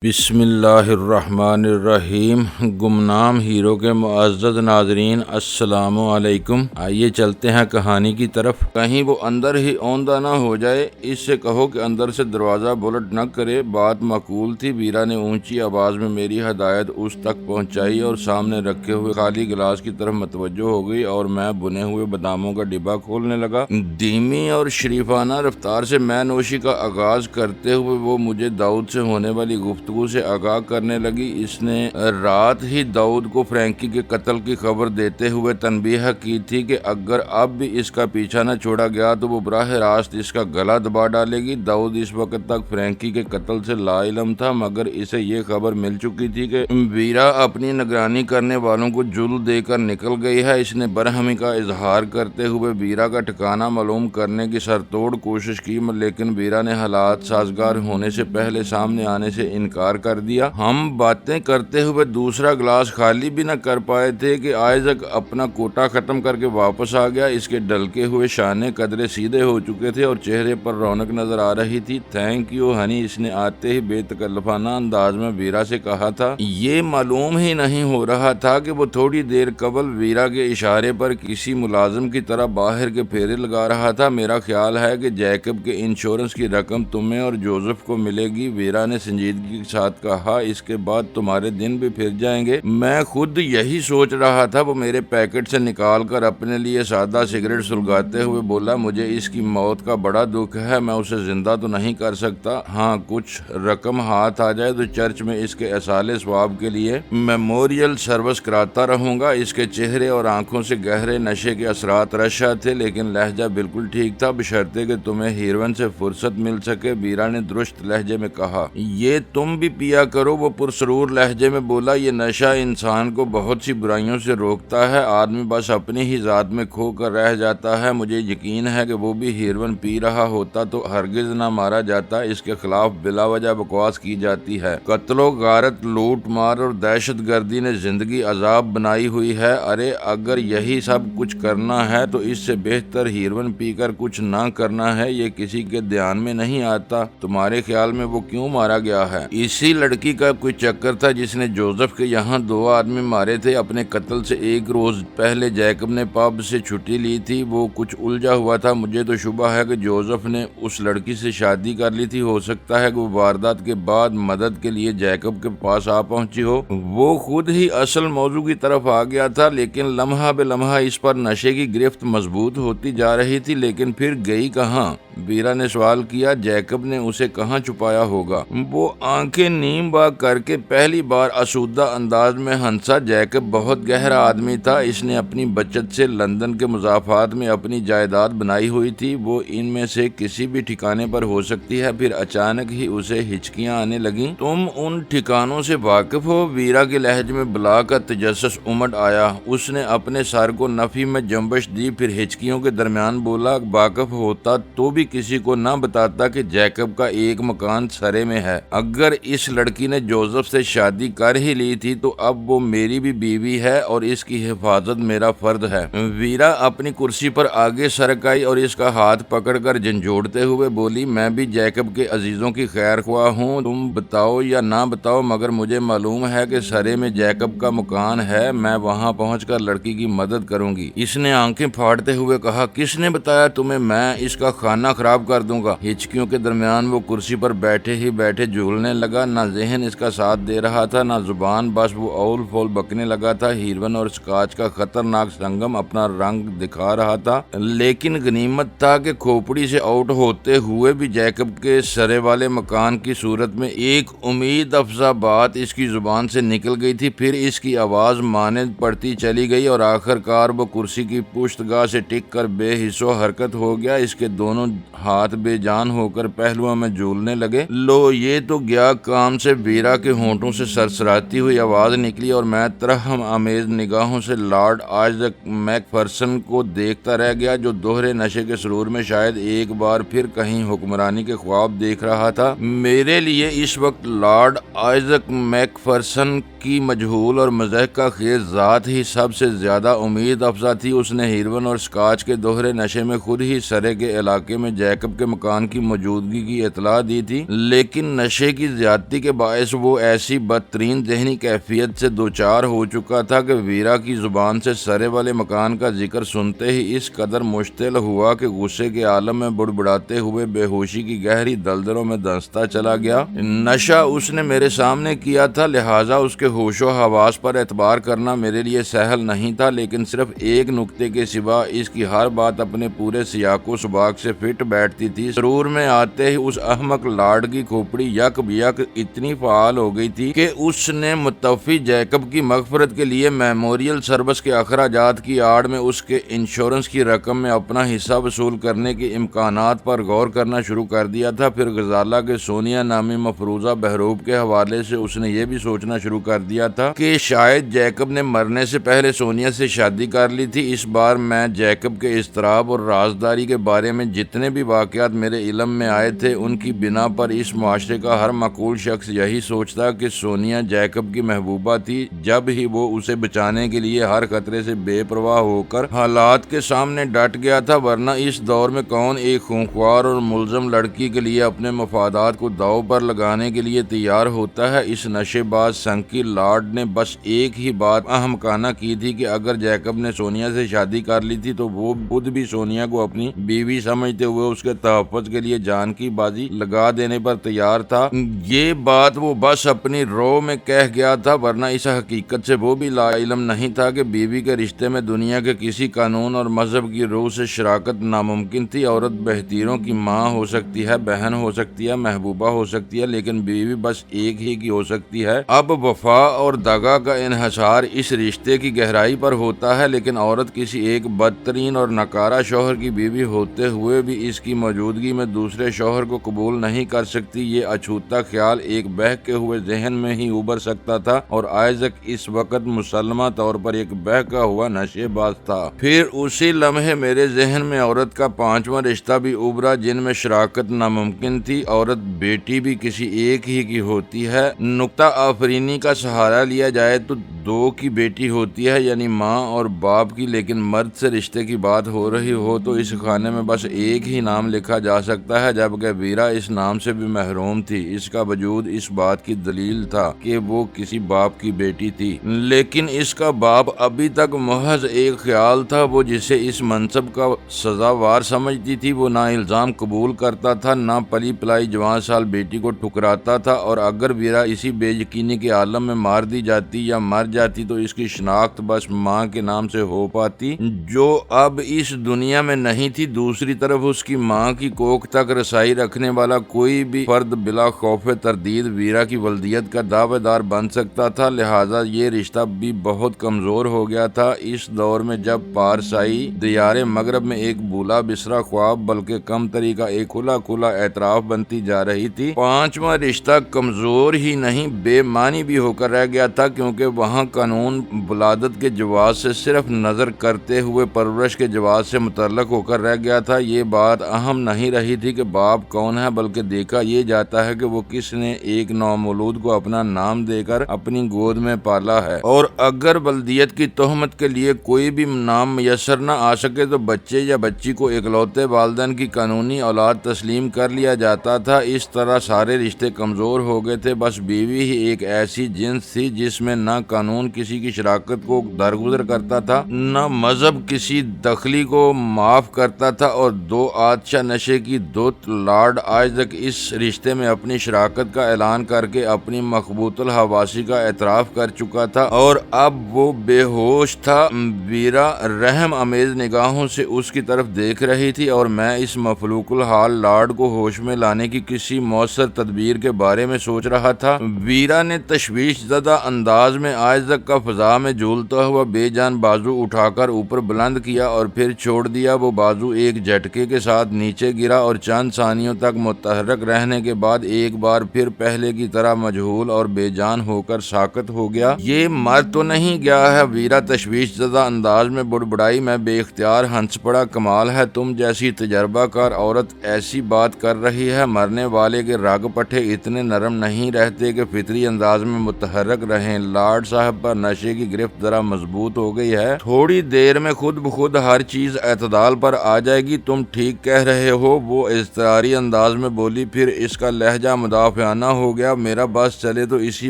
بسم اللہ الرحمن الرحیم۔ گمنام ہیرو کے معزز ناظرین، السلام علیکم۔ آئیے چلتے ہیں کہانی کی طرف۔ کہیں وہ اندر ہی اوندہ نہ ہو جائے، اس سے کہو کہ اندر سے دروازہ بلٹ نہ کرے۔ بات معقول تھی۔ ویرا نے اونچی آواز میں میری ہدایت اس تک پہنچائی اور سامنے رکھے ہوئے خالی گلاس کی طرف متوجہ ہو گئی، اور میں بنے ہوئے باداموں کا ڈبہ کھولنے لگا۔ دھیمی اور شریفانہ رفتار سے میں نوشی کا آغاز کرتے ہوئے وہ مجھے داؤد سے ہونے والی گفتگو سے آگاہ کرنے لگی۔ اس نے رات ہی داؤد کو فرینکی کے قتل کی خبر دیتے ہوئے تنبیہ کی تھی کہ اگر اب بھی اس کا پیچھا نہ چھوڑا گیا تو وہ براہ راست اس کا گلا دبا ڈالے گی۔ داؤد اس وقت تک فرینکی کے قتل سے لا علم تھا، مگر اسے یہ خبر مل چکی تھی کہ ویرا اپنی نگرانی کرنے والوں کو جل دے کر نکل گئی ہے۔ اس نے برہمی کا اظہار کرتے ہوئے ویرا کا ٹھکانہ معلوم کرنے کی سرتوڑ کوشش کی، لیکن ویرا نے حالات سازگار ہونے سے پہلے سامنے آنے سے انکار کر دیا۔ ہم باتیں کرتے ہوئے دوسرا گلاس خالی بھی نہ کر پائے تھے کہ آئزک اپنا کوٹا ختم کر کے واپس آ گیا۔ اس کے ڈلکے ہوئے شانے قدرے سیدھے ہو چکے تھے اور چہرے پر رونق نظر آ رہی تھی۔ تھینک یو ہنی، اس نے آتے ہی بے تکلفانہ انداز میں ویرا سے کہا تھا۔ یہ معلوم ہی نہیں ہو رہا تھا کہ وہ تھوڑی دیر قبل ویرا کے اشارے پر کسی ملازم کی طرح باہر کے پھیرے لگا رہا تھا۔ میرا خیال ہے کہ جیکب کے انشورنس کی رقم تمہیں اور جوزف کو ملے گی، ویرا نے سنجیدگی کے ساتھ کہا۔ اس کے بعد تمہارے دن بھی پھر جائیں گے۔ میں خود یہی سوچ رہا تھا۔ وہ میرے پیکٹ سے نکال کر اپنے لیے سادہ سگریٹ سلگاتے ہوئے بولا، مجھے اس کی موت کا بڑا دکھ ہے۔ میں اسے زندہ تو نہیں کر سکتا۔ ہاں، کچھ رقم ہاتھ آ جائے تو چرچ میں اس کے اصالِ ثواب کے لیے میموریل سروس کراتا رہوں گا۔ اس کے چہرے اور آنکھوں سے گہرے نشے کے اثرات رشا تھے، لیکن لہجہ بالکل ٹھیک تھا، بشرطے کہ تمہیں ہیروئن سے فرصت مل سکے، ویرا نے درست لہجے میں کہا۔ یہ تم بھی پیا کرو، وہ پرسرور لہجے میں بولا۔ یہ نشہ انسان کو بہت سی برائیوں سے روکتا ہے، آدمی بس اپنی ہی ذات میں کھو کر رہ جاتا ہے۔ مجھے یقین ہے کہ وہ بھی ہیروئن پی رہا ہوتا تو ہرگز نہ مارا جاتا۔ اس کے خلاف بلا وجہ بکواس کی جاتی ہے۔ قتل و غارت، لوٹ مار اور دہشت گردی نے زندگی عذاب بنائی ہوئی ہے۔ ارے اگر یہی سب کچھ کرنا ہے تو اس سے بہتر ہیروئن پی کر کچھ نہ کرنا ہے۔ یہ کسی کے دھیان میں نہیں آتا۔ تمہارے خیال میں وہ کیوں مارا گیا ہے؟ اسی لڑکی کا کوئی چکر تھا جس نے جوزف کے یہاں 2 آدمی مارے تھے۔ اپنے قتل سے 1 روز پہلے جیکب نے پب سے چھٹی لی تھی۔ وہ کچھ الجھا ہوا تھا۔ مجھے تو شبہ ہے کہ جوزف نے اس لڑکی سے شادی کر لی تھی۔ ہو سکتا ہے کہ وہ واردات کے بعد مدد کے لیے جیکب کے پاس آ پہنچی ہو۔ وہ خود ہی اصل موضوع کی طرف آ گیا تھا، لیکن لمحہ بے لمحہ اس پر نشے کی گرفت مضبوط ہوتی جا رہی تھی۔ لیکن پھر گئی کہاں؟ ویرا نے سوال کیا۔ جیکب نے اسے کہاں چھپایا ہوگا؟ وہ آنکھیں نیم با کر کے پہلی بار آسودہ انداز میں ہنسا۔ جیکب بہت گہرا آدمی تھا۔ اس نے اپنی بچت سے لندن کے مضافات میں اپنی جائیداد بنائی ہوئی تھی۔ وہ ان میں سے کسی بھی ٹھکانے پر ہو سکتی ہے۔ پھر اچانک ہی اسے ہچکیاں آنے لگیں۔ تم ان ٹھکانوں سے واقف ہو؟ ویرا کے لہجے میں بلا کا تجسس امڈ آیا۔ اس نے اپنے سر کو نفی میں جنبش دی، پھر ہچکیوں کے درمیان بولا، واقف ہوتا تو بھی کسی کو نہ بتاتا کہ جیکب کا ایک مکان سرے میں ہے۔ اگر اس لڑکی نے جوزف سے شادی کر ہی لی تھی تو اب وہ میری بھی بیوی ہے اور اس کی حفاظت میرا فرض ہے۔ ویرا اپنی کرسی پر آگے سرک آئی اور اس کا ہاتھ پکڑ کر جھنجھوڑتے ہوئے بولی، میں بھی جیکب کے عزیزوں کی خیر خواہ ہوں۔ تم بتاؤ یا نہ بتاؤ، مگر مجھے معلوم ہے کہ سرے میں جیکب کا مکان ہے۔ میں وہاں پہنچ کر لڑکی کی مدد کروں گی۔ اس نے آنکھیں پھاڑتے ہوئے کہا، کس نے بتایا تمہیں؟ میں اس کا کھانا خراب کر دوں گا۔ ہچکیوں کے درمیان وہ کرسی پر بیٹھے ہی بیٹھے جھولنے لگا۔ نہ ذہن اس کا ساتھ دے رہا تھا، نہ زبان، بس وہ اول فول بکنے لگا تھا۔ ہیروئن اور سکاچ کا خطرناک سنگم اپنا رنگ دکھا رہا تھا، لیکن غنیمت تھا کہ کھوپڑی سے آؤٹ ہوتے ہوئے بھی جیکب کے سرے والے مکان کی صورت میں ایک امید افزا بات اس کی زبان سے نکل گئی تھی۔ پھر اس کی آواز مانند پڑتی چلی گئی اور آخر کار وہ کرسی کی پشت گاہ سے ٹک کر بے حس و حرکت ہو گیا۔ اس کے دونوں ہاتھ بے جان ہو کر پہلوؤں میں جھولنے لگے۔ لو یہ تو گیا کام سے، ویرا کے ہونٹوں سے سرسراتی ہوئی آواز نکلی، اور میں ترحم آمیز نگاہوں سے لارڈ آئزک میک فرسن کو دیکھتا رہ گیا، جو دوہرے نشے کے سرور میں شاید ایک بار پھر کہیں حکمرانی کے خواب دیکھ رہا تھا۔ میرے لیے اس وقت لارڈ آئزک میک فرسن کی کی مجہول اور مضحکہ خیز ذات ہی سب سے زیادہ امید افزا تھی۔ اس نے ہیروئن اور اسکاچ کے دوہرے نشے میں خود ہی سرے کے علاقے میں جیکب کے مکان کی موجودگی کی اطلاع دی تھی، لیکن نشے کی زیادتی کے باعث وہ ایسی بدترین ذہنی کیفیت سے دوچار ہو چکا تھا کہ ویرا کی زبان سے سرے والے مکان کا ذکر سنتے ہی اس قدر مشتعل ہوا کہ غصے کے عالم میں بڑبڑاتے ہوئے بے ہوشی کی گہری دلدلوں میں دھنستا چلا گیا۔ نشہ اس نے میرے سامنے کیا تھا، لہٰذا اس کے ہوش و حواس پر اعتبار کرنا میرے لیے سہل نہیں تھا، لیکن صرف ایک نکتے کے سوا اس کی ہر بات اپنے پورے سیاق و سباق سے فٹ بیٹھتی تھی۔ سرور میں آتے ہی اس احمق لارڈ کی کھوپڑی یک بیک اتنی فعال ہو گئی تھی کہ اس نے متوفی جیکب کی مغفرت کے لیے میموریل سروس کے اخراجات کی آڑ میں اس کے انشورنس کی رقم میں اپنا حصہ وصول کرنے کے امکانات پر غور کرنا شروع کر دیا تھا۔ پھر غزالہ کے سونیا نامی مفروضہ بہروب کے حوالے سے اس نے یہ بھی سوچنا شروع کر دیا تھا کہ شاید جیکب نے مرنے سے پہلے سونیا سے شادی کر لی تھی۔ اس بار میں جیکب کے اضطراب اور رازداری کے بارے میں جتنے بھی واقعات میرے علم میں آئے تھے، ان کی بنا پر اس معاشرے کا ہر معقول شخص یہی سوچتا کہ سونیا جیکب کی محبوبہ تھی، جب ہی وہ اسے بچانے کے لیے ہر خطرے سے بے پرواہ ہو کر حالات کے سامنے ڈٹ گیا تھا، ورنہ اس دور میں کون ایک خونخوار اور ملزم لڑکی کے لیے اپنے مفادات کو داؤ پر لگانے کے لیے تیار ہوتا ہے۔ اس نشے باز سنکی لارڈ نے بس ایک ہی بات احمقانہ کی تھی کہ اگر جیکب نے سونیا سے شادی کر لی تھی تو وہ خود بھی سونیا کو اپنی بیوی سمجھتے ہوئے اس کے تحفظ کے لیے جان کی بازی لگا دینے پر تیار تھا۔ یہ بات وہ بس اپنی رو میں کہہ گیا تھا، ورنہ اس حقیقت سے وہ بھی لا علم نہیں تھا کہ بیوی کے رشتے میں دنیا کے کسی قانون اور مذہب کی روح سے شراکت ناممکن تھی۔ عورت بہتیروں کی ماں ہو سکتی ہے، بہن ہو سکتی ہے، محبوبہ ہو سکتی ہے، لیکن بیوی بس ایک ہی کی ہو سکتی ہے۔ اب وفا اور دغا کا انحصار اس رشتے کی گہرائی پر ہوتا ہے، لیکن عورت کسی ایک بدترین اور ناکارہ شوہر کی بیوی ہوتے ہوئے بھی اس کی موجودگی میں دوسرے شوہر کو قبول نہیں کر سکتی۔ یہ اچھوتا خیال ایک بہکے ہوئے ذہن میں ہی ابھر سکتا تھا، اور آئزک اس وقت مسلمہ طور پر ایک بہکا ہوا نشے باز تھا۔ پھر اسی لمحے میرے ذہن میں عورت کا پانچواں رشتہ بھی ابھرا جن میں شراکت ناممکن تھی۔ عورت بیٹی بھی کسی ایک ہی کی ہوتی ہے۔ نکتہ آفرینی کا سہارا لیا جائے تو دو کی بیٹی ہوتی ہے، یعنی ماں اور باپ کی، لیکن مرد سے رشتے کی بات ہو رہی ہو تو اس خانے میں بس ایک ہی نام لکھا جا سکتا ہے، جبکہ ویرا اس نام سے بھی محروم تھی۔ اس کا وجود اس بات کی دلیل تھا کہ وہ کسی باپ کی بیٹی تھی، لیکن اس کا باپ ابھی تک محض ایک خیال تھا۔ وہ جسے اس منصب کا سزاوار سمجھتی تھی وہ نہ الزام قبول کرتا تھا، نہ پلی پلائی جوان سال بیٹی کو ٹھکراتا تھا، اور اگر ویرا اسی بے یقینی کے عالم میں مار دی جاتی یا مر جاتی تو اس کی شناخت بس ماں کے نام سے ہو پاتی، جو اب اس دنیا میں نہیں تھی۔ دوسری طرف اس کی ماں کی کوکھ تک رسائی رکھنے والا کوئی بھی فرد بلا خوف تردید ویرا کی ولدیت کا دعوے دار بن سکتا تھا، لہذا یہ رشتہ بھی بہت کمزور ہو گیا تھا۔ اس دور میں جب پارسائی دیار مغرب میں ایک بولا بسرا خواب بلکہ کم طریقہ ایک کھلا کھلا اعتراف بنتی جا رہی تھی، پانچواں رشتہ کمزور ہی نہیں بے معنی بھی ہو کر رہ گیا تھا، کیونکہ وہاں قانون ولادت کے جواز سے صرف نظر کرتے ہوئے پرورش کے جواز سے متعلق ہو کر رہ گیا تھا۔ یہ بات اہم نہیں رہی تھی کہ باپ کون ہے، بلکہ دیکھا یہ جاتا ہے کہ وہ کس نے ایک نومولود کو اپنا نام دے کر اپنی گود میں پالا ہے، اور اگر ولدیت کی تہمت کے لیے کوئی بھی نام میسر نہ آ سکے تو بچے یا بچی کو اکلوتے والدین کی قانونی اولاد تسلیم کر لیا جاتا تھا۔ اس طرح سارے رشتے کمزور ہو گئے تھے، بس بیوی ہی ایک ایسی جنس تھی جس میں نہ قانون کسی کی شراکت کو درگزر کرتا تھا، نہ مذہب کسی دخلی کو معاف کرتا تھا، اور دو آتشہ نشے کی دت لارڈ آج تک اس رشتے میں اپنی شراکت کا اعلان کر کے اپنی مخبوط الحواسی کا اعتراف کر چکا تھا، اور اب وہ بے ہوش تھا۔ ویرا رحم امیز نگاہوں سے اس کی طرف دیکھ رہی تھی، اور میں اس مفلوق الحال لارڈ کو ہوش میں لانے کی کسی مؤثر تدبیر کے بارے میں سوچ رہا تھا۔ ویرا نے تشویش زدہ انداز میں آج آئزک کا فضا میں جھولتا ہوا بے جان بازو اٹھا کر اوپر بلند کیا اور پھر چھوڑ دیا۔ وہ بازو ایک جھٹکے کے ساتھ نیچے گرا اور چند ثانیوں تک متحرک رہنے کے بعد ایک بار پھر پہلے کی طرح مجہول اور بے جان ہو کر ساکت ہو گیا۔ یہ مر تو نہیں گیا ہے؟ ویرا تشویش زدہ انداز میں بڑبڑائی۔ میں بے اختیار ہنس پڑا۔ کمال ہے، تم جیسی تجربہ کار عورت ایسی بات کر رہی ہے۔ مرنے والے کے رگ پٹھے اتنے نرم نہیں رہتے کہ فطری انداز میں متحرک رہیں۔ لارڈ صاحب پر نشے کی گرفت ذرا مضبوط ہو گئی ہے، تھوڑی دیر میں خود بخود ہر چیز اعتدال پر آ جائے گی۔ تم ٹھیک کہہ رہے ہو، وہ اضطراری انداز میں بولی۔ پھر اس کا لہجہ مدافعانہ ہو گیا۔ میرا بس چلے تو اسی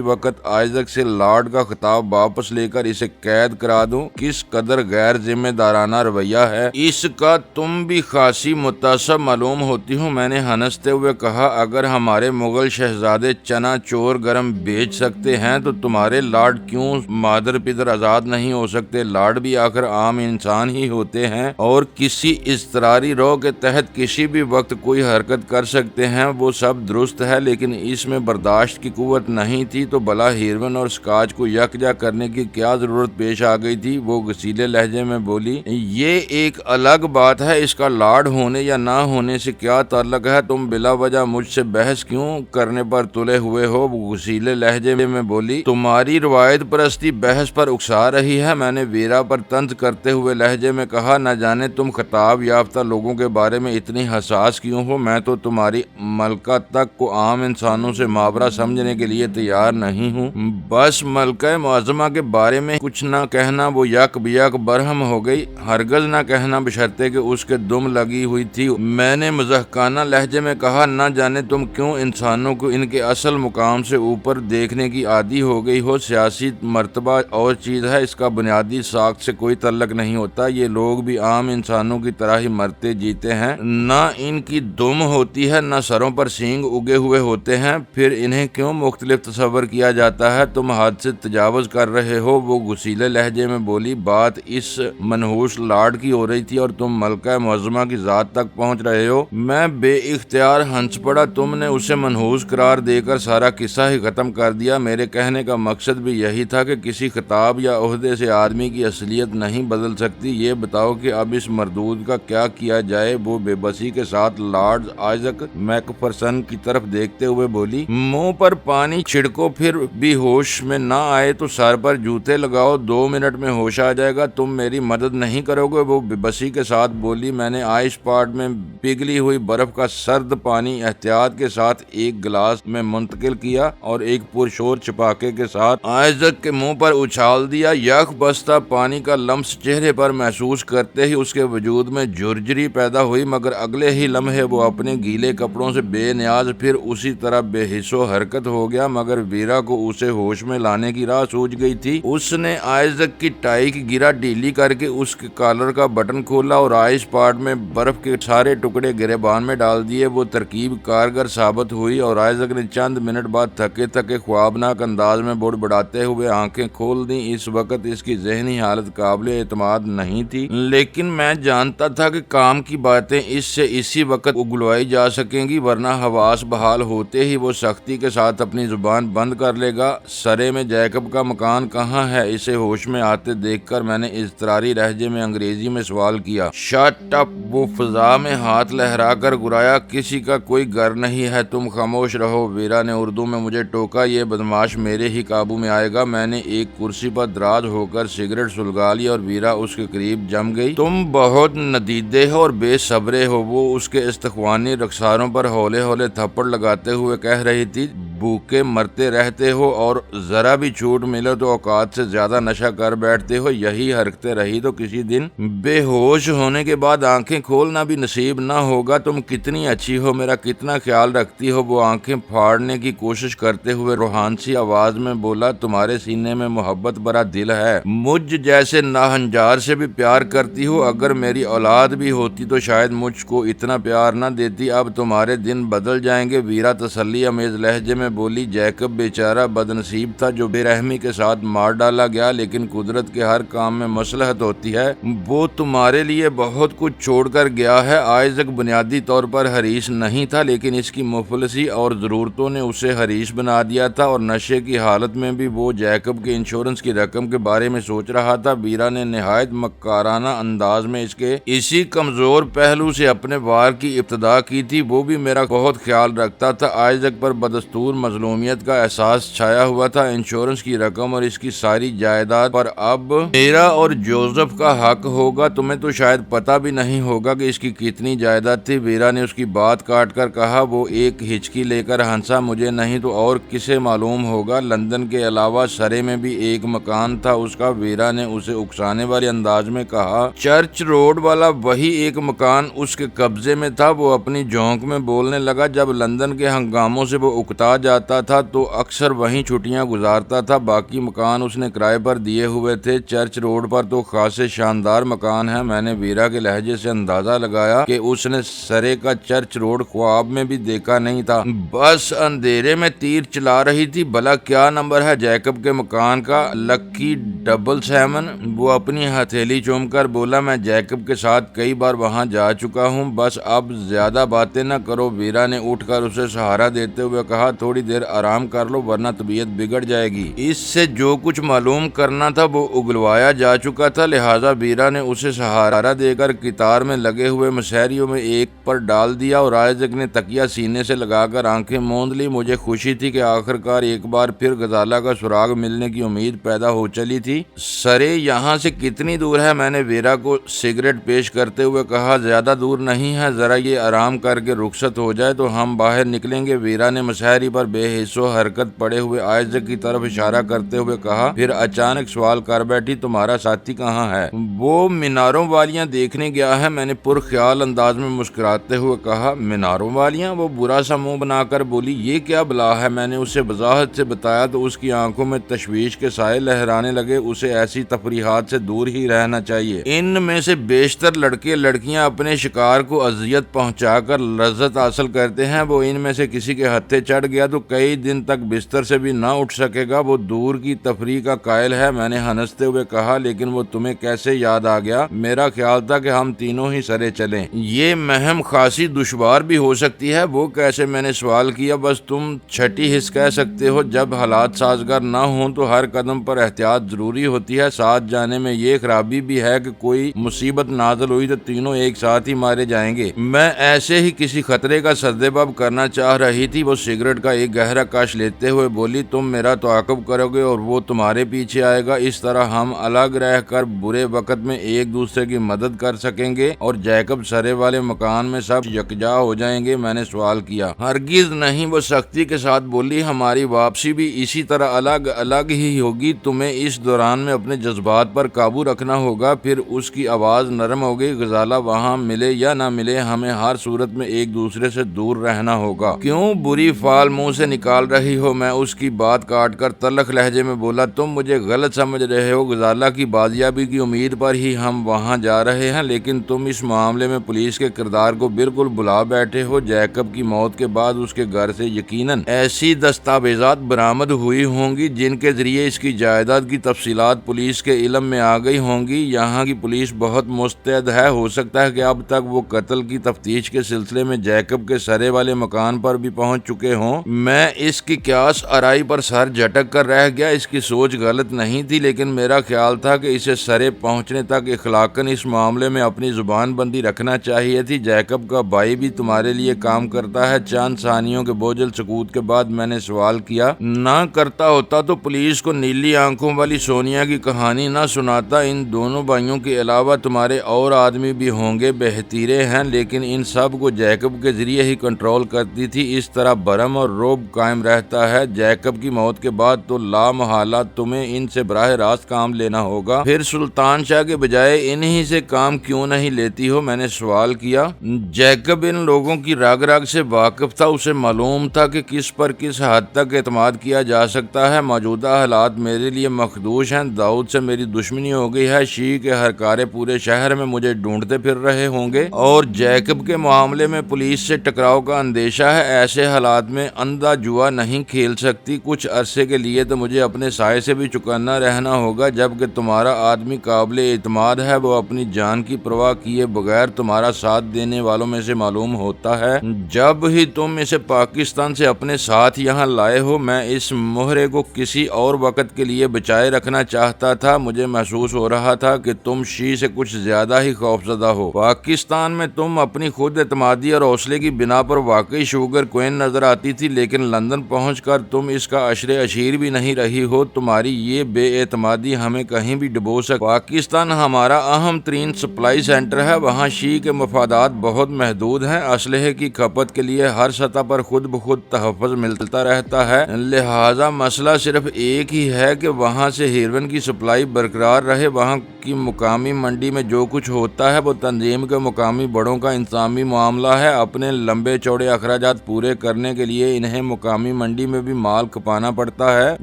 وقت آئزک سے لارڈ کا خطاب واپس لے کر اسے قید کرا دوں۔ کس قدر غیر ذمہ دارانہ رویہ ہے اس کا، تم بھی خاصی متعصب معلوم ہوتی ہو۔ میں نے ہنستے ہوئے کہا، اگر ہمارے مغل شہزادے چنا چور گرم بیچ سکتے ہیں تو تمہارے لارڈ کیوں مادر پدر آزاد نہیں ہو سکتے؟ لارڈ بھی آخر عام انسان ہی ہوتے ہیں اور کسی اضطراری رو کے تحت کسی بھی وقت کوئی حرکت کر سکتے ہیں۔ وہ سب درست ہے، لیکن اس میں برداشت کی قوت نہیں تھی تو بلا ہیروین اور سکاچ کو یکجا کرنے کی کیا ضرورت پیش آ گئی تھی؟ وہ غصیلے لہجے میں بولی، یہ ایک الگ بات ہے، اس کا لارڈ ہونے یا نہ ہونے سے کیا تعلق ہے؟ تم بلا وجہ مجھ سے بحث کیوں کرنے پر تلے ہوئے ہو؟ وہ غصیلے لہجے میں بولی، تمہاری روایت پرستی بحث پر اکسا رہی ہے۔ میں نے ویرا پر طنز کرتے ہوئے لہجے میں کہا، نہ جانے تم خطاب یافتہ لوگوں کے بارے میں اتنی حساس کیوں ہو؟ میں تو تمہاری ملکہ تک کو عام انسانوں سے ماورا سمجھنے کے لیے تیار نہیں ہوں۔ بس ملکہ معظمہ کے بارے میں کچھ نہ کہنا۔ وہ یک بیک برہم ہو گئی۔ ہرگز نہ کہنا، بشرطے کہ اس کے دم لگی ہوئی تھی۔ میں نے مضحکانہ لہجے میں کہا، نہ جانے تم کیوں انسانوں کو ان کے اصل مقام سے اوپر دیکھنے کی عادی ہو گئی ہو۔ سیاسی مرتبہ اور چیز ہے، اس کا بنیادی ساخت سے کوئی تعلق نہیں ہوتا۔ یہ لوگ بھی عام انسانوں کی طرح ہی مرتے جیتے ہیں، نہ ان کی دم ہوتی ہے، نہ سروں پر سینگ اگے ہوئے ہوتے ہیں، پھر انہیں کیوں مختلف تصور کیا جاتا ہے؟ تم حد سے تجاوز کر رہے ہو، وہ غصیلے لہجے میں بولی۔ بات اس منحوس لارڈ کی ہو رہی تھی اور تم ملکہ معظمہ کی ذات تک پہنچ رہے ہو۔ میں بے اختیار ہنس پڑا۔ تم نے اسے منحوس قرار دے کر سارا قصہ ہی ختم کر دیا۔ میرے کہنے کا مقصد بھی یہی تھا کہ کسی خطاب یا عہدے سے آدمی کی اصلیت نہیں بدل سکتی۔ یہ بتاؤ کہ اب اس مردود کا کیا کیا جائے؟ وہ بے بسی کے ساتھ لارڈ آئزک میک پھرسن کی طرف دیکھتے ہوئے بولی، منہ پر پانی چھڑکو، پھر بھی ہوش میں نہ آئے تو سر پر جوتے لگاؤ، 2 منٹ میں ہوش آ جائے گا۔ تم میری مدد نہیں کرو گے؟ وہ بے بسی کے ساتھ بولی۔ میں نے آئس پاٹ میں پگھلی ہوئی برف کا سرد پانی احتیاط کے ساتھ ایک گلاس میں منتقل کیا اور ایک پرشور چھپاکے کے ساتھ آئزک کے منہ پر اچھال دیا۔ یک بستہ پانی کا لمس چہرے پر محسوس کرتے ہی اس کے وجود میں جھرجھری پیدا ہوئی، مگر اگلے ہی لمحے وہ اپنے گیلے کپڑوں سے بے نیاز پھر اسی طرح بے حس و حرکت ہو گیا۔ مگر ویرا کو اسے ہوش میں لانے کی راہ سوچ گئی تھی۔ اس نے آئزک کی ٹائی کی گرہ ڈھیلی کر کے اس کے کالر کا بٹن کھولا اور آئس پاٹ میں برف کے سارے ٹکڑے گریبان میں ڈال دیے۔ وہ ترکیب کارگر ثابت ہوئی اور آئزک نے چند منٹ بعد تھکے تھکے خوابناک انداز میں بڑبڑاتے ہوئے آنکھیں کھول دیں۔ اس وقت اس کی ذہنی حالت قابل اعتماد نہیں تھی، لیکن میں جانتا تھا کہ کام کی باتیں اس سے اسی وقت اگلوائی جا سکیں گی، ورنہ حواس بحال ہوتے ہی وہ سختی کے ساتھ اپنی زبان بند کر لے گا۔ سرے میں جیکب کا مکان کہاں ہے؟ اسے ہوش میں آتے دیکھ کر میں نے اضطراری لہجے میں انگریزی میں سوال کیا۔ Shut up! وہ فضا میں ہاتھ لہرا کر گرایا، کسی کا کوئی گھر نہیں ہے، تم خاموش رہو۔ ویرا نے اردو میں مجھے ٹوکا، یہ بدماش میرے ہی قابو میں آئے گا۔ میں نے ایک کرسی پر دراز ہو کر سگریٹ سلگا لی اور ویرا اس کے قریب جم گئی۔ تم بہت ندیدے ہو اور بے صبرے ہو، وہ اس کے استخوانی رخساروں پر ہولے ہولے تھپڑ لگاتے ہوئے کہہ رہی تھی۔ بھوکے مرتے رہتے ہو اور ذرا بھی چھوٹ ملے تو اوقات سے زیادہ نشہ کر بیٹھتے ہو۔ یہی حرکتیں رہی تو کسی دن بے ہوش ہونے کے بعد آنکھیں کھولنا بھی نصیب نہ ہوگا۔ تم کتنی اچھی ہو، میرا کتنا خیال رکھتی ہو۔ وہ آنکھیں پھاڑنے کی کوشش کرتے ہوئے روحانسی آواز میں بولا، تمہارے سینے میں محبت بھرا دل ہے، مجھ جیسے ناہنجار سے بھی پیار کرتی ہو۔ اگر میری اولاد بھی ہوتی تو شاید مجھ کو اتنا پیار نہ دیتی۔ اب تمہارے دن بدل جائیں گے۔ ویرا تسلی امیز لہجے میں بولی، جیکب بیچارہ بد نصیب تھا جو بے رحمی کے ساتھ مار ڈالا گیا، لیکن قدرت کے ہر کام میں مصلحت ہوتی ہے، وہ تمہارے لیے بہت کچھ چھوڑ کر گیا ہے۔ آئزک بنیادی طور پر حریص نہیں تھا، لیکن اس کی مفلسی اور ضرورتوں نے اسے حریص بنا دیا تھا، اور نشے کی حالت میں بھی وہ جیکب جیکب کے انشورنس کی رقم کے بارے میں سوچ رہا تھا، ویرا نے نہایت مکارانہ انداز میں اسی کمزور پہلو سے اپنے وار کی ابتدا کی تھی۔ وہ بھی میرا بہت خیال رکھتا تھا۔ آئزک پر بدستور مظلومیت کا احساس چھایا ہوا تھا۔ انشورنس کی رقم اور اس کی ساری جائیداد پر اب میرا اور جوزف کا حق ہوگا۔ تمہیں تو شاید پتہ بھی نہیں ہوگا کہ اس کی کتنی جائیداد تھی۔ ویرا نے اس کی بات کاٹ کر کہا۔ وہ ایک ہچکی لے کر ہنسا۔ مجھے نہیں تو اور کسے معلوم ہوگا؟ لندن کے علاوہ سرے میں بھی ایک مکان تھا اس کا۔ ویرا نے اسے اکسانے والے انداز میں کہا۔ چرچ روڈ والا وہی ایک مکان اس کے قبضے میں تھا۔ وہ اپنی جھونک میں بولنے لگا۔ جب لندن کے ہنگاموں سے وہ اکتا جاتا تھا تو اکثر وہیں چھٹیاں گزارتا تھا۔ باقی مکان اس نے کرائے پر دیے ہوئے تھے۔ چرچ روڈ پر تو خاصے شاندار مکان ہیں۔ میں نے ویرا کے لہجے سے اندازہ لگایا کہ اس نے سرے کا چرچ روڈ خواب میں بھی دیکھا نہیں تھا۔ بس اندھیرے میں تیر چلا رہی تھی۔ بھلا کیا نمبر ہے جیکب کے مکان کا؟ لکی 77۔ وہ اپنی ہتھیلی چوم کر بولا۔ میں جیکب کے ساتھ کئی بار وہاں جا چکا ہوں۔ بس اب زیادہ باتیں نہ کرو۔ ویرا نے اٹھ کر اسے سہارا دیتے ہوئے کہا۔ تھوڑی دیر آرام کر لو ورنہ طبیعت بگڑ جائے گی۔ اس سے جو کچھ معلوم کرنا تھا وہ اگلوایا جا چکا تھا، لہٰذا ویرا نے اسے سہارا دے کر قطار میں لگے ہوئے مشاہریوں میں ایک پر ڈال دیا اور آئزک نے تکیہ سینے سے لگا کر آنکھیں موند لی۔ مجھے خوشی تھی کہ آخرکار ایک بار پھر غزالہ کا سراغ ملنے کی امید پیدا ہو چلی تھی۔ سرے یہاں سے کتنی دور ہے؟ میں نے ویرا کو سگریٹ پیش کرتے ہوئے کہا۔ زیادہ دور نہیں ہے، ذرا یہ آرام کر کے رخصت ہو جائے تو ہم باہر نکلیں گے۔ ویرا نے مشاہری پر بے حس و حرکت پڑے ہوئے آئزک کی طرف اشارہ کرتے ہوئے کہا، پھر اچانک سوال کر بیٹھی، تمہارا ساتھی کہاں ہے؟ وہ میناروں والیاں دیکھنے گیا ہے، میں نے پرخیال انداز میں مسکراتے ہوئے کہا۔ میناروں والیاں؟ وہ برا سا منہ بنا کر بولی۔ یہ کیا بلا ہے؟ میں نے اسے وضاحت سے بتایا تو اس کی آنکھوں میں تشویش کے سائے لہرانے لگے۔ اسے ایسی تفریحات سے دور ہی رہنا چاہیے۔ ان میں سے بیشتر لڑکے لڑکیاں اپنے شکار کو اذیت پہنچا کر لذت حاصل کرتے ہیں۔ وہ ان میں سے کسی کے ہتھے چڑھ گیا تو کئی دن تک بستر سے بھی نہ اٹھ سکے گا۔ وہ دور کی تفریح کا قائل ہے، میں نے ہنستے ہوئے کہا۔ لیکن وہ تمہیں کیسے یاد آ گیا؟ میرا خیال تھا کہ ہم تینوں ہی سرے چلیں۔ یہ مہم خاصی دشوار بھی ہو سکتی ہے۔ وہ کیسے؟ میں نے سوال کیا۔ بس تم چھٹی حص کہہ سکتے ہو۔ جب حالات سازگار نہ ہوں تو ہر قدم پر احتیاط ضروری ہوتی ہے۔ ساتھ جانے میں یہ خرابی بھی ہے کہ کوئی مصیبت نازل ہوئی تو تینوں ایک ساتھ ہی مارے جائیں گے۔ میں ایسے ہی کسی خطرے کا سردباب کرنا چاہ رہی تھی۔ وہ سگریٹ کا ایک گہرا کش لیتے ہوئے بولی، تم میرا تعاقب کرو گے اور وہ تمہارے پیچھے آئے گا۔ اس طرح ہم الگ رہ کر برے وقت میں ایک دوسرے کی مدد کر سکیں گے اور جیکب سرے والے مکان میں سب یکجا ہو جائیں گے۔ میں نے سوال کیا۔ ہرگز نہیں، وہ سختی کے ساتھ بولی۔ ہماری واپسی بھی اسی طرح الگ الگ ہی ہوگی۔ تمہیں اس دوران میں اپنے جذبات پر قابو رکھنا ہوگا۔ پھر اس کی آواز نرم ہو گئی۔ غزالہ وہاں ملے یا نہ ملے، ہمیں ہر صورت میں ایک دوسرے سے دور رہنا ہوگا۔ کیوں بری فال منہ سے نکال رہی ہو؟ میں اس کی بات کاٹ کر تلخ لہجے میں بولا۔ تم مجھے غلط سمجھ رہے ہو۔ غزالہ کی بازیابی کی امید پر ہی ہم وہاں جا رہے ہیں، لیکن تم اس معاملے میں پولیس کے کردار کو بالکل بھلا بیٹھے ہو۔ جیکب کی موت کے بعد اس کے گھر سے یقیناً ایسی دستاویزات برآمد ہوئی ہوں گی جن کے ذریعے اس کی جائیداد کی تفصیلات پولیس کے علم میں آ گئی ہوں گی۔ یہاں کی پولیس بہت مستعد ہے۔ ہو سکتا ہے کہ اب تک وہ قتل کی تفتیش کے سلسلے میں جیکب کے سرے والے مکان پر بھی پہنچ چکے ہوں۔ میں اس کی قیاس آرائی پر سر جھٹک کر رہ گیا۔ اس کی سوچ غلط نہیں تھی، لیکن میرا خیال تھا کہ اسے سرے پہنچنے تک اخلاقاً اس معاملے میں اپنی زبان بندی رکھنا چاہیے تھی۔ جیکب کا بھائی بھی تمہارے لیے کام کرتا ہے۔ چند ثانیوں کے بوجھل سکوت کے بعد میں نے سوال کیا۔ نہ کرتا ہوتا تو پولیس کو نیلی آنکھوں والی سونیا کی کہانی نہ سناتا۔ ان دونوں بھائیوں کے علاوہ تمہارے اور آدمی بھی ہوں گے، بہتیرے ہیں، لیکن ان سب کو جیکب کے ذریعے ہی کنٹرول کرتی تھی۔ اس طرح برہم اور رعب قائم رہتا ہے۔ جیکب کی موت کے بعد تو لا محالہ تمہیں ان سے براہ راست کام لینا ہوگا۔ پھر سلطان شاہ کے بجائے انہی سے کام کیوں نہیں لیتی ہو؟ میں نے سوال کیا۔ جیکب ان لوگوں کی رگ رگ سے واقف تھا۔ اسے معلوم تھا کہ کس پر کس حد تک اعتماد کیا جا سکتا ہے۔ موجودہ حالات میرے لیے مخدوش ہیں۔ داؤد سے میری دشمنی ہو گئی ہے۔ شیع کے ہرکارے پورے شہر میں مجھے ڈھونڈتے پھر رہے ہوں گے، اور جیکب کے معاملے میں پولیس سے ٹکراؤ کا اندیشہ ہے۔ ایسے حالات میں اندھا جوا نہیں کھیل سکتی۔ کچھ عرصے کے لیے تو مجھے اپنے سائے سے بھی چکنا رہنا ہوگا۔ جبکہ تمہارا آدمی قابل اعتماد ہے، وہ اپنی جان کی پرواہ کیے بغیر تمہارا ساتھ دینے والوں میں سے معلوم ہوتا ہے۔ جب ہی تم اسے پاکستان سے اپنے ساتھ یہاں لائے ہو، میں اس مہرے کو کسی اور وقت کے لیے بچائے رکھنا چاہتا تھا۔ مجھے محسوس ہو رہا تھا کہ تم شی سے کچھ زیادہ ہی خوفزدہ ہو۔ پاکستان میں تم اپنی خود اعتمادی اور حوصلے کی بنا پر واقعی شوگر کوئن نظر آتی تھی، لیکن لندن پہنچ کر تم اس کا عشرِ عشیر بھی نہیں رہی ہو۔ تمہاری یہ بے اعتمادی ہمیں کہیں بھی ڈبو سکتی۔ پاکستان ہمارا اہم ترین سپلائی سینٹر ہے، وہاں شی کے مفادات بہت محدود ہیں، اسلحے کی کھپت کے لیے ہر سطح پر خود بخود تحفظ ملتا رہتا ہے، لہذا مسئلہ صرف ایک ہی ہے کہ وہاں سے ہیروئن کی سپلائی برقرار رہے۔ وہاں کی مقامی منڈی میں جو کچھ ہوتا ہے وہ تنظیم کے مقامی بڑوں کا انتظامی معاملہ ہے۔ اپنے لمبے چوڑے اخراجات پورے کرنے کے لیے انہیں مقامی منڈی میں بھی مال کھپانا پڑتا ہے،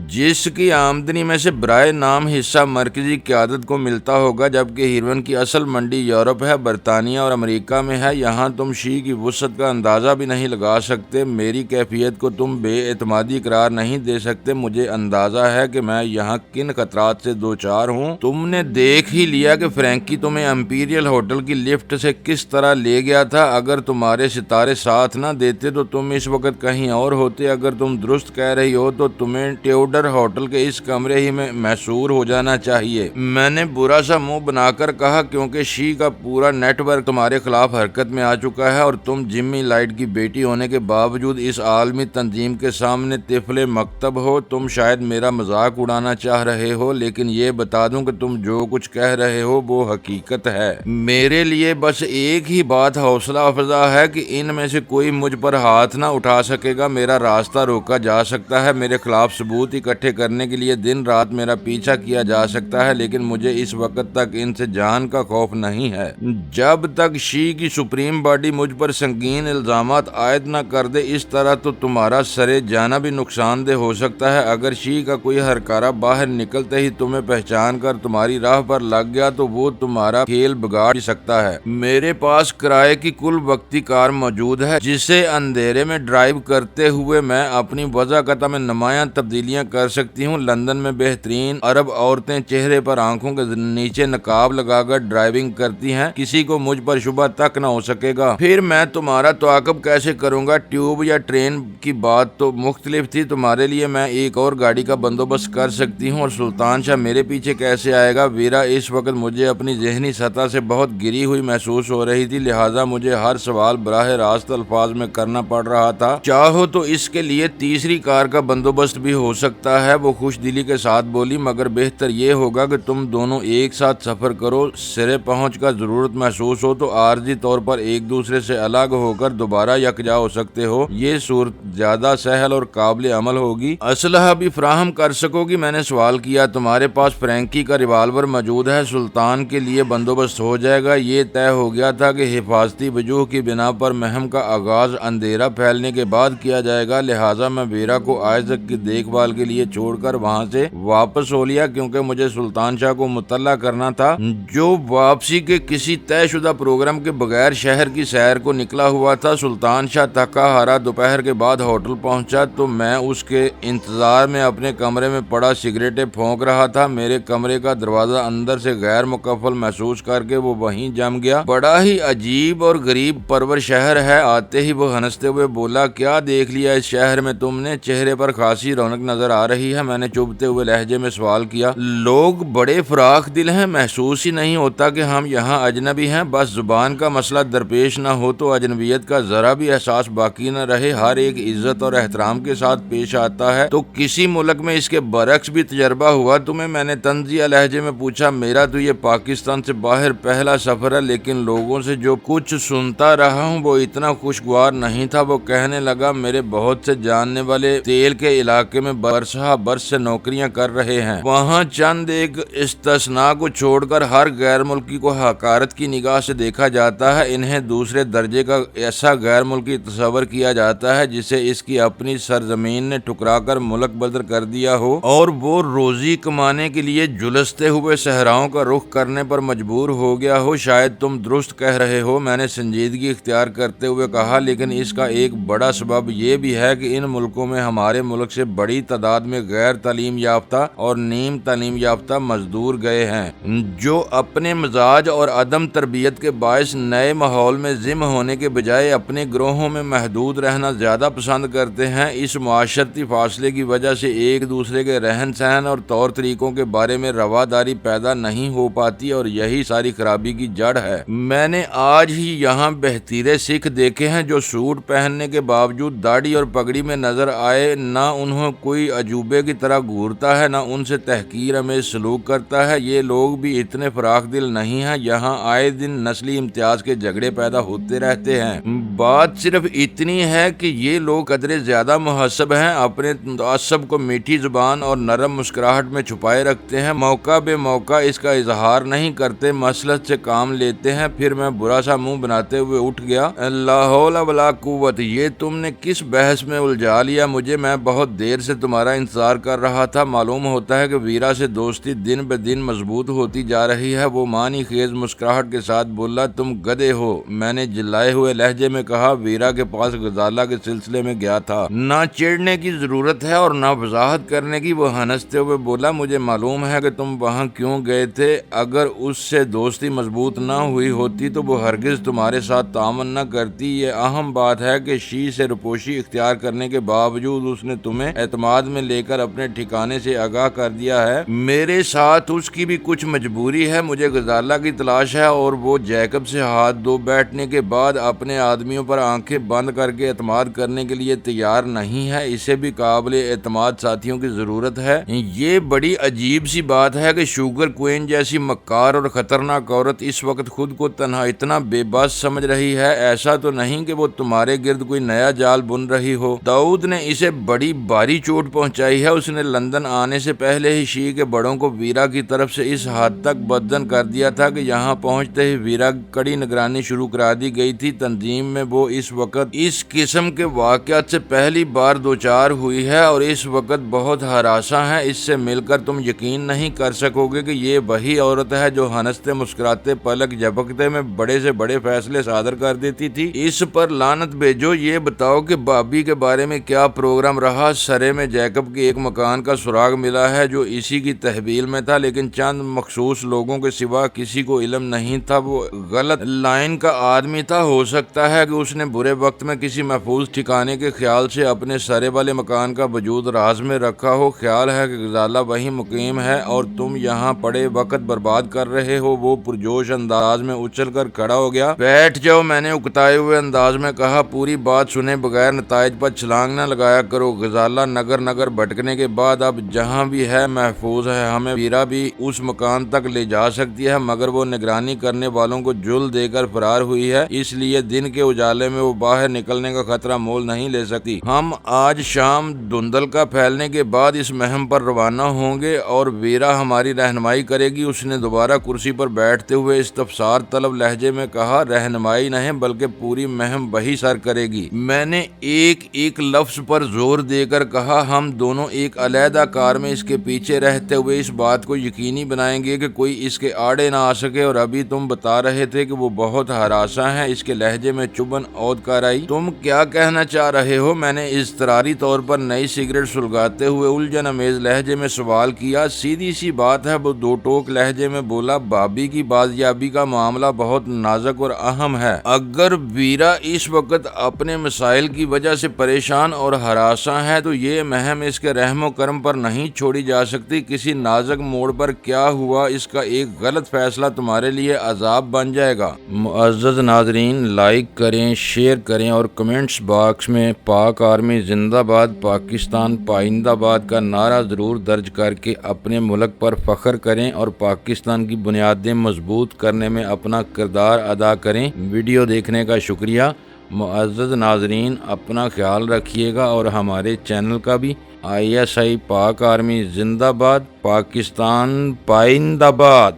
جس کی آمدنی میں سے برائے نام حصہ مرکزی قیادت کو ملتا ہوگا، جبکہ ہیروئن کی اصل منڈی یورپ ہے، برطانیہ اور امریکہ میں ہے۔ یہاں تم شی کی وسعت کا اندازہ بھی نہیں لگا سکتے۔ میری کیفیت کو تم بے اعتمادی قرار نہیں دے سکتے۔ مجھے اندازہ ہے کہ میں یہاں کن خطرات سے دوچار ہوں۔ تم نے دیکھ ہی لیا کہ فرینکی تمہیں امپیریل ہوٹل کی لفٹ سے کس طرح لے گیا تھا۔ اگر تمہارے ستارے ساتھ نہ دیتے تو تم اس وقت کہیں اور ہوتے۔ اگر تم درست کہہ رہی ہو تو تمہیں ٹیوڈر ہوٹل کے اس کمرے ہی میں محصور ہو جانا چاہیے۔ میں نے برا سا منہ بنا کر کہا، کیونکہ شی کا پورا نیٹ ورک تمہارے خلاف حرکت میں آ چکا ہے، اور تم جمی لائٹ کی بیٹی ہونے کے باوجود اس عالمی تنظیم کے سامنے طفل مکتب ہو۔ تم شاید میرا مذاق اڑانا چاہ رہے ہو، لیکن یہ بتا دوں کہ تم جو کچھ کہہ رہے ہو وہ حقیقت ہے۔ میرے لیے بس ایک ہی بات حوصلہ افزا ہے کہ ان میں سے کوئی مجھ پر ہاتھ نہ اٹھا سکے گا۔ میرا راستہ روکا جا سکتا ہے، میرے خلاف ثبوت اکٹھے کرنے کے لیے دن رات میرا پیچھا کیا جا سکتا ہے، لیکن مجھے اس وقت تک ان سے جان کا خوف نہیں ہے۔ جب تک شی کی سپریم باڈی مجھ پر سنگین الزامات عائد نہ کر دے اس طرح، تو تمہارا سرے جانا بھی نقصان دہ ہو سکتا ہے۔ اگر شی کا کوئی ہرکارہ باہر نکلتے ہی تمہیں پہچان کر تمہاری راہ پر لگ گیا تو وہ تمہارا کھیل بگاڑ بھی سکتا ہے۔ میرے پاس کرائے کی کل وقتی کار موجود ہے، جسے اندھیرے میں ڈرائیو کرتے ہوئے میں اپنی وضاقت میں نمایاں تبدیلیاں کر سکتی ہوں۔ لندن میں بہترین عرب عورتیں چہرے پر آنکھوں کے نیچے نقاب لگا کر ڈرائیونگ کرتی ہیں، کسی کو مجھ پر شبہ تک نہ ہو سکے گا۔ پھر میں تمہارا تعاقب کیسے کروں گا؟ ٹیوب یا ٹرین کی بات تو مختلف تھی، تمہارے لیے میں ایک اور گاڑی کا بندوبست کر سکتی ہوں۔ اور سلطان شاہ میرے پیچھے کیسے آئے گا؟ ویرا اس وقت مجھے اپنی ذہنی سطح سے بہت گری ہوئی محسوس ہو رہی تھی، لہٰذا مجھے ہر سوال براہ راست الفاظ میں کرنا پڑ رہا تھا۔ چاہو تو اس کے لیے تیسری کار کا بندوبست بھی ہو سکتا ہے، وہ خوش دلی کے ساتھ بولی، مگر بہتر یہ ہوگا کہ تم دونوں ایک ساتھ سفر کرو۔ سرے پہنچ کر ضرورت محسوس ہو تو عارضی طور پر ایک دوسرے سے الگ ہو کر دوبارہ یکجا ہو سکتے ہو۔ یہ صورت زیادہ سہل اور قابل عمل ہوگی۔ اسلحہ بھی فراہم کر سکو گی؟ میں نے سوال کیا۔ تمہارے پاس فرینکی کا ریوالور موجود ہے، سلطان کے لیے بندوبست ہو جائے گا۔ یہ طے ہو گیا تھا کہ حفاظتی وجوہ کی بنا پر مہم کا آغاز اندھیرا پھیلنے کے بعد کیا جائے گا، لہٰذا میں ویرا کو آئزک کی دیکھ بھال کے لیے چھوڑ کر وہاں سے واپس ہو لیا، کیونکہ مجھے سلطان شاہ کو مطلع کرنا تھا، جو واپسی کے کسی طے شدہ پروگرام کے بغیر شہر کی سیر کو نکلا ہوا تھا۔ سلطان شاہ تھکا ہارا دوپہر کے بعد ہوٹل پہنچا تو میں اس کے انتظار میں اپنے کمرے میں پڑا سگریٹیں پھونک رہا تھا۔ میرے کمرے کا دروازہ اندر سے غیر مقفل محسوس کر کے وہ وہیں جم گیا۔ بڑا ہی عجیب اور غریب پرور شہر ہے۔ آتے ہی وہ ہنستے ہوئے بولا، کیا دیکھ لیا اس شہر میں تم نے؟ چہرے پر خاصی رونق نظر آ رہی ہے۔ میں نے چبھتے ہوئے لہجے میں سوال کیا۔ لوگ بڑے فراخ دل ہیں، محسوس ہی نہیں ہوتا کہ ہم یہاں اجنبی ہیں۔ بس زبان کا مسئلہ درپیش نہ ہو تو اجنبیت کا ذرا بھی احساس باقی نہ رہے۔ ہر ایک عزت اور احترام کے ساتھ پیش آتا ہے، تو کسی ملک میں اس کے برعکس بھی تجربہ ہوا تمہیں؟ میں نے طنزیہ لہجے میں پوچھا۔ میرا تو یہ پاکستان سے باہر پہلا سفر ہے، لیکن لوگوں سے جو کچھ سنتا رہا ہوں وہ اتنا خوشگوار نہیں تھا۔ وہ کہنے لگا، میرے بہت سے جاننے والے تیل کے علاقے میں برسہ برس سے نوکریاں کر رہے ہیں۔ وہاں چند ایک استثناء کو چھوڑ کر ہر غیر ملکی کو حقارت کی نگاہ سے دیکھا جاتا ہے۔ انہیں دوسرے درجے کا ایسا غیر ملکی تصور کیا جاتا ہے جسے اس کی اپنی سرزمین نے ٹھکرا کر ملک بدر کر دیا ہو، اور وہ روزی کمانے کے لیے جھلستے ہوئے صحراؤں کا رخ کرنے پر مجبور ہو گیا ہو۔ شاید تم درست کہہ رہے ہو، میں نے سنجیدگی اختیار کرتے ہوئے کہا، لیکن اس کا ایک بڑا سبب یہ بھی ہے کہ ان ملکوں میں ہمارے ملک سے بڑی تعداد میں غیر تعلیم یافتہ اور نیم تعلیم یافتہ مزدور گئے ہیں، جو اپنے مزاج اور عدم تربیت کے باعث نئے ماحول میں ذم ہونے کے بجائے اپنے گروہوں میں محدود رہنا زیادہ پسند کرتے ہیں۔ اس معاشرتی فاصلے کی وجہ سے ایک دوسرے کے رہن سہن اور طور طریقوں کے بارے میں رواداری پیدا نہیں ہو پاتی اور یہی ساری خرابی کی جڑ ہے۔ میں نے آج ہی یہاں بہتیرے سکھ دیکھے ہیں جو سوٹ پہننے کے باوجود داڑھی اور پگڑی میں نظر آئے نہ انہیں کوئی عجوبے کی طرح گھورتا ہے نہ ان سے تحقیر امیز سلوک کرتا ہے۔ یہ لوگ بھی اتنے فراخ دل نہیں ہیں۔ یہاں آئے دن نسلی امتیاز کے جھگڑے پیدا ہوتے رہتے ہیں۔ بات صرف اتنی ہے کہ یہ لوگ قدرے زیادہ مہذب ہیں، اپنے تعصب کو میٹھی زبان اور نرم مسکراہٹ میں چھپائے رکھتے ہیں، موقع بے موقع اس کا اظہار نہیں کرتے، مصلحت سے کام لیتے ہیں۔ پھر میں برا سا منہ بناتے ہوئے اٹھ گیا۔ لا حول ولا قوت، یہ تم نے کس بحث میں الجھا لیا مجھے؟ میں بہت دیر سے تمہارا انتظار کر رہا تھا۔ معلوم ہوتا ہے کہ ویرا سے دوستی دن بہ دن مضبوط ہوتی جا رہی ہے۔ وہ معنی خیز مسکراہٹ کے ساتھ بولا، تم گدھے ہو۔ میں نے جلائے ہوئے لہجے میں کہا، ویرا کے پاس غزالہ کے سلسلے میں گیا تھا۔ نہ چڑھنے کی ضرورت ہے اور نہ وضاحت کرنے کی۔ وہ ہنستے ہوئے بولا، مجھے معلوم ہے کہ تم وہاں کیوں گئے تھے۔ اگر اس سے دوستی مضبوط نہ ہوئی ہوتی تو وہ ہرگز تمہارے ساتھ تعاون نہ کرتی۔ یہ اہم بات ہے کہ شی سے روپوشی اختیار کرنے کے باوجود اس نے تمہیں اعتماد میں لے کر اپنے ٹھکانے سے آگاہ کر دیا ہے۔ میرے ساتھ اس کی بھی کچھ مجبوری ہے، مجھے غزالہ کی تلاش ہے اور وہ جیکب سے ہاتھ دھو بیٹھنے کے بعد اپنے آدمیوں پر آنکھیں بند کر کے اعتماد کرنے کے لیے تیار نہیں ہے۔ اسے بھی قابل اعتماد ساتھیوں کی ضرورت ہے۔ یہ بڑی عجیب سی بات ہے کہ شوگر کوئن جیسی مکار اور خطرناک عورت اس وقت خود کو تنہا اتنا بے بس سمجھ رہی ہے۔ ایسا تو نہیں کہ وہ تمہارے گرد کوئی نیا جال بن رہی ہو؟ داؤد نے اسے بڑی بھاری چوٹ پہنچائی ہے۔ اس نے لندن آنے سے پہلے ہی شی کے بڑوں کو ویرا کی طرف سے اس حد تک بدظن کر دیا تھا کہ یہاں پہنچتے ہی ویرا کڑی نگرانی شروع کرا دی گئی تھی۔ تنظیم میں وہ اس وقت اس قسم کے واقعات سے پہلی بار دوچار ہوئی ہے اور اس وقت بہت ہراساں ہے۔ اس سے مل کر تم یقین نہیں کر سکو گے کہ یہ وہی عورت ہے جو ہنستے مسکراتے پلک جھپکتے میں بڑے سے بڑے فیصلے صادر کر دیتی تھی۔ اس پر لعنت بھیجو۔ یہ بتاؤ کہ بابی کے بارے میں کیا پروگرام رہا؟ سرے میں جیکب کے ایک مکان کا سراغ ملا ہے جو اسی کی تحویل میں تھا، لیکن چند مخصوص لوگوں کے سوا کسی کو علم نہیں تھا۔ وہ غلط لائن کا آدمی تھا۔ ہو سکتا ہے کہ اس نے برے وقت میں کسی محفوظ ٹھکانے کے خیال سے اپنے سرے والے مکان کا وجود راز میں رکھا ہو۔ خیال ہے کہ غزالہ وہیں مقیم ہے اور تم یہاں پڑے وقت برباد کر رہے ہو۔ وہ پرجوش انداز میں اچھل کر کھڑا ہو گیا۔ بیٹھ جاؤ، میں نے اکتائے ہوئے انداز میں کہا۔ پوری بات سنے بغیر نتائج پر چھلانگ نہ لگایا کرو۔ غزالہ نگر نگر بھٹکنے کے بعد اب جہاں بھی ہے محفوظ ہے۔ ہمیں ویرا بھی اس مکان تک لے جا سکتی ہے، مگر وہ نگرانی کرنے والوں کو جل دے کر فرار ہوئی ہے، اس لیے دن کے اجالے میں وہ باہر نکلنے کا خطرہ مول نہیں لے سکتی۔ ہم آج شام دھندل کا پھیلنے کے بعد اس مہم پر روانہ ہوں گے اور ویرا ہماری رہنمائی کرے گی۔ اس نے دوبارہ کرسی پر بیٹھتے ہوئے استفسار طلب لہجے میں کہا، رہنمائی نہیں بلکہ پوری مہم وہی سر کرے گی۔ میں نے ایک ایک لفظ پر زور دے کر کہا، ہم دونوں ایک علیحدہ کار میں اس کے پیچھے رہتے ہوئے اس بات کو یقینی بنائیں گے کہ کوئی اس کے آڑے نہ آ سکے۔ اور ابھی تم بتا رہے تھے کہ وہ بہت ہراساں ہے۔ اس کے لہجے میں چبھن عود کر آئی۔ تم کیا کہنا چاہ رہے ہو؟ میں نے اضطراری طور پر نئی سگریٹ سلگاتے ہوئے الجھن امیز لہجے میں سوال کیا۔ سیدھی سی بات ہے، وہ دو ٹوک لہجے میں بولا، بھابھی کی بازیابی کا معاملہ بہت نازک اور اہم ہے۔ اگر ویرا اس وقت اپنے مسائل کی وجہ سے پریشان اور ہراساں ہے تو یہ مہم اس کے رحم و کرم پر نہیں چھوڑی جا سکتی۔ کسی نازک موڑ پر کیا ہوا، اس کا ایک غلط فیصلہ تمہارے لیے عذاب بن جائے گا۔ معزز ناظرین، لائک کریں، شیئر کریں اور کمنٹس باکس میں پاک آرمی زندہ باد، پاکستان پائندہ باد کا نعرہ ضرور درج کر کے اپنے ملک پر فخر کریں اور پاکستان کی بنیادیں مضبوط کرنے میں اپنا کردار ادا کریں۔ ویڈیو دیکھنے کا شکریہ۔ معزز ناظرین، اپنا خیال رکھیے گا اور ہمارے چینل کا بھی۔ ISI پاک آرمی زندہ باد، پاکستان پائندہ باد۔